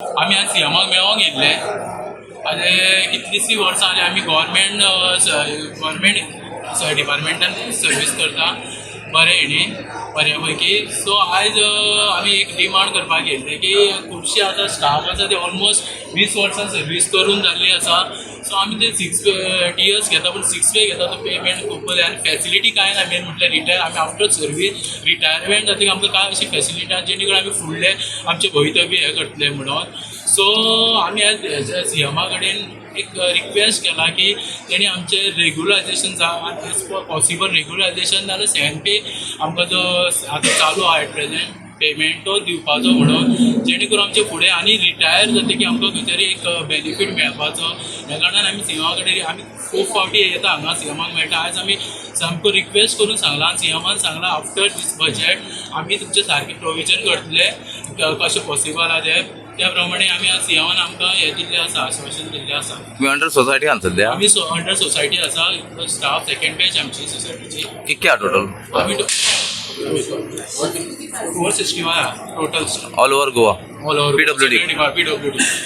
आम्ही आज सीएमाक मेळोंक येयल्ले. आतां कितलींशीं वर्सां जालीं आमी गव्हर्मेंट डिपार्टमेंटान सर्वीस करता बरे हेणी बऱ्या पैकी. सो आयज आमी एक डिमांड करपाक येयल्ले की खुबशे आतां स्टाफ आसा ते ऑलमोस्ट 20 वर्सां सर्वीस करून जाल्ली आसा. सो आमी ते 6 years घेता पूण 6 पे घेता तो पेमेंट खूब बरें आनी फॅसिलिटी कांय ना. मेन म्हटल्यार रिटायर आमी आफ्टर सर्वीस रिटायरमेंट जातकीर आमकां कांय अशी फॅसिलिटी आसा जेणे करून आमी फुडले आमचे भवितव्य हें करतले म्हणून. सो आमी आज सीएमा कडेन एक रिक्वेस्ट केला की तेणी आमचे रेग्युलरायजेशन जावं पॉसिबल रेग्युलरायजेशन नाजाल्यार 7 पे आमकां जो आतां चालू आहा एट प्रेझेंट पेमेंट तो दिवपाचो म्हणून जेणे करून आमचे फुडें आनी रिटायर जातकीर की आमकां खंय तरी एक बेनिफीट मेळपाचो. ह्या कारणान आमी सीएमा कडेन आमी खूब फावटी येता हांगा सीएमाक मेळटा. आयज आमी सामको रिक्वेस्ट करून सांगला आनी सीएमान सांगला आफ्टर दीस बजेट आमी तुमचे सारके प्रोविजन करतले कशें पॉसिबल आहा तें. त्या प्रमाणे आमी आज सीएमान आमकां हें दिल्लें आसा आश्वासन दिल्लें आसा. तुम्ही अंडर सोसायटी आहात सध्या? आमी अंडर सोसायटी आसा स्टाफ सेकंड बॅच आमची सोसायटीची. कितके आहा टोटल? आमी 460 total all over Goa? All over PWD. PWD